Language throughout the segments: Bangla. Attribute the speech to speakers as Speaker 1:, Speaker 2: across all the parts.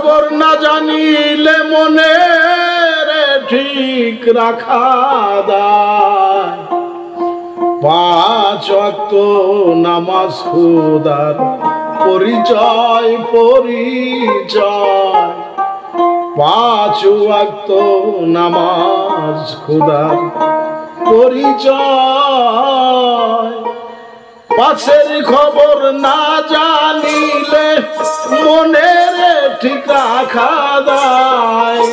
Speaker 1: খবর না জানিলে মনে ঠিক রাখা দায়। 5 ওয়াক্ত নামাজ খোদার পরিচয় পরিচয়। 5 ওয়াক্ত নামাজ খোদার পরিচয়। পাশের খবর না জানিলে মনের ঠিক রাখা দায়।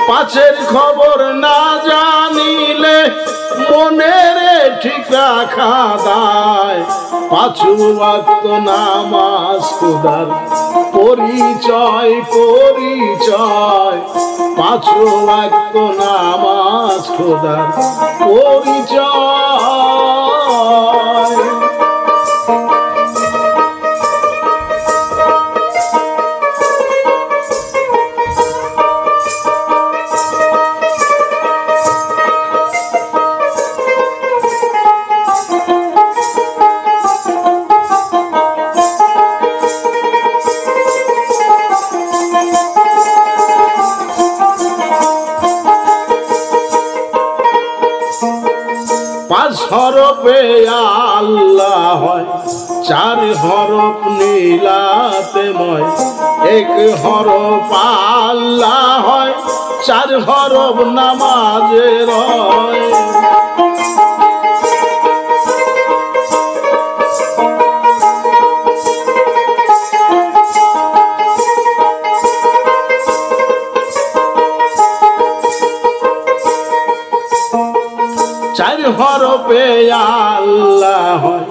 Speaker 1: পাশের খবর না জানিলে মনের ঠিক রাখা দায়। 5 ওয়াক্ত নামাজ খোদার পরিচয় পরিচয়। 5 ওয়াক্ত নামাজ খোদার পরিচয়। হরফে আল্লাহ হয়, 4 হরফ নীলাতেময়। 1 হরফ আল্লাহ হয়, 4 হরফ নামাজের হয়। হরফে আল্লাহ হয়,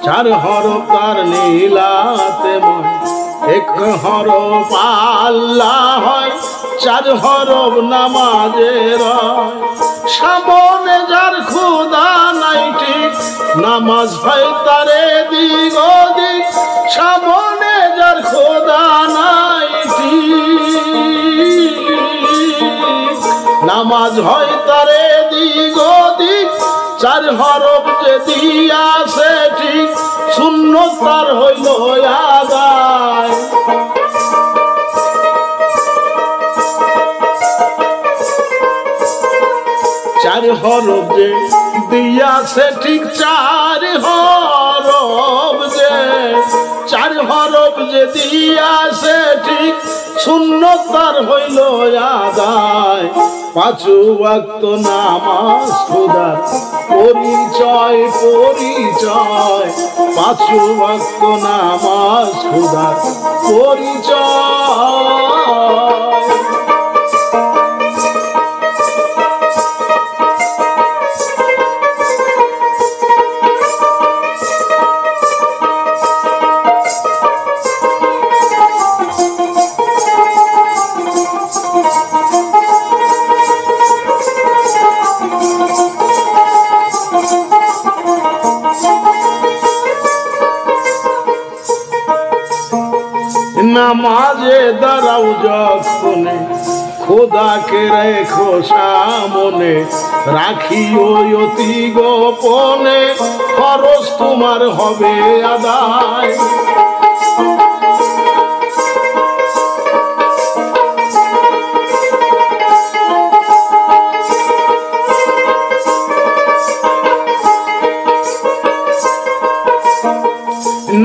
Speaker 1: 4 হরফ তার নীলাতেময়। 1 হরফ আল্লাহ হয়, 4 হরফ নামাজের হয়। সামনে যার খোদা নাই ঠিক, নামাজ হয় তারে দিক ওদিক। সামনে যার খোদা নাই ঠিক, নামাজ হয় তারে দিক ওদিক। 4 হরফ যে দিয়াছে ঠিক, সুন্নত তার হইল আদায়। 4 হরফ যে দিয়াছে ঠিক, 4 হরফ যে 4 হরফ যে দিয়াছে ঠিক, সুন্নত তার হইল আদায়। 5 ওয়াক্ত নামাজ খোদার পরিচয় পরিচয়। 5 ওয়াক্ত নামাজ খোদার পরিচয়। নামাজে দাঁড়াও যখনে, খোদাকে রেখো সামনে। রাখিও অতি গোপনে, খরচ তোমার হবে আদায়।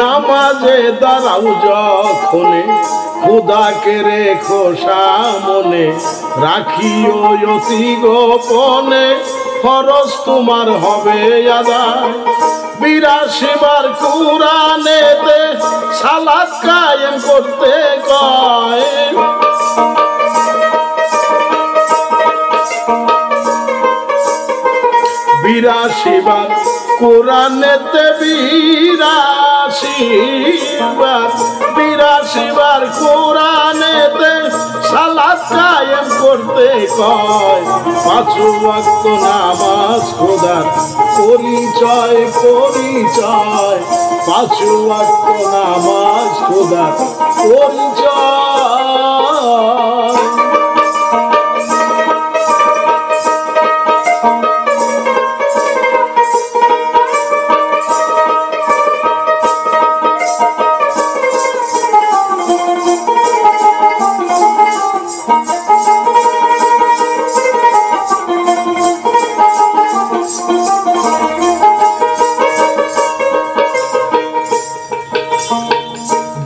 Speaker 1: নামাজে দাঁড়াও যখনে, খোদাকে রেখো সামনে। রাখিও অতি গোপনে, খরচ তোমার হবে আদায়। 82 বার কুরআনেতে সালাত কায়েম করতে কয়। 82 বার কুরআনেতে 82 বার কুরআনেতে সালাত কায়েম করতে কয়। 5 ওয়াক্ত নামাজ খোদার পরিচয় পরিচয়। 5 ওয়াক্ত নামাজ খোদার পরিচয়।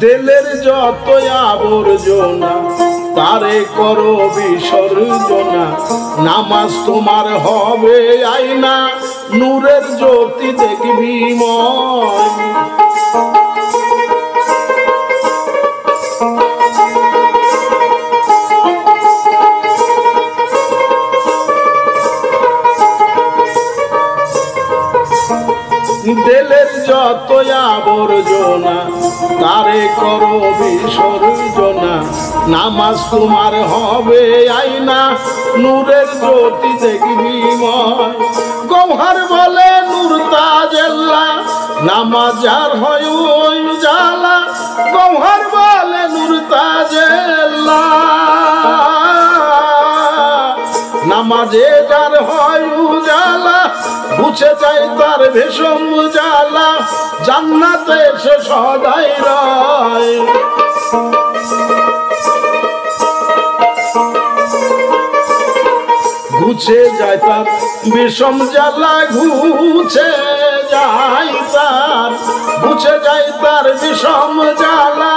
Speaker 1: দিলের যত আবর্জনা তারে করো বিসর্জনা। নামাজ তোমার হবে আয়না, নূরের জ্যোতি দেখবি ময়। দিলের যত আবর্জনা তারে করো বিসর্জনা। নামাজ তোমার হবে আয়না, নূরের জ্যোতি দেখবি ময়। গৌহার বলে নূর তাজেল্লা, নামাজ আর হয় ওই উজালা। গৌহার বলে নূর তাজেল্লা, নামাজে যার হয় উজালা। বুঝে যায় তার ভীষণ জ্বালা, জান্নাতে সে সদাই রয়। ঘুছে যায় তার বিষম জ্বালা, ঘুছে যায় তার, ঘুছে যায় তার বিষম জ্বালা,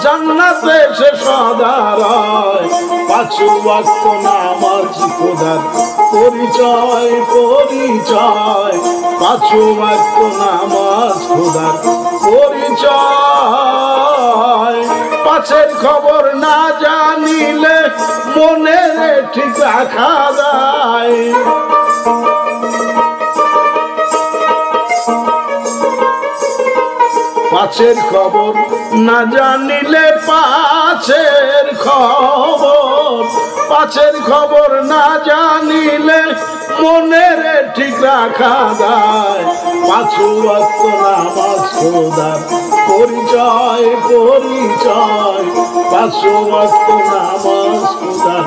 Speaker 1: জান্নাতে সে সদা রয়। পাঁচ ওয়াক্ত নামাজ খোদার পরিচয় পরিচয়। পাঁচ ওয়াক্ত নামাজ খোদার পরিচয়। পাঁচের খবর না জানিলে মনে ঠিক রাখা যায়। পাঁচের খবর না জানিলে, পাঁচের খবর, পাঁচের খবর না জানিলে মনের ঠিক রাখা যায়। পাঁচ ওয়াক্ত নামাজ খোদার পরিচয় পরিচয়। পাঁচ ওয়াক্ত নামাজ খোদার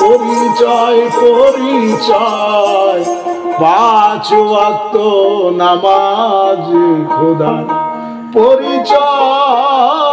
Speaker 1: পরিচয় পরিচয়। পাঁচ ওয়াক্ত নামাজ খোদার পরিচয়।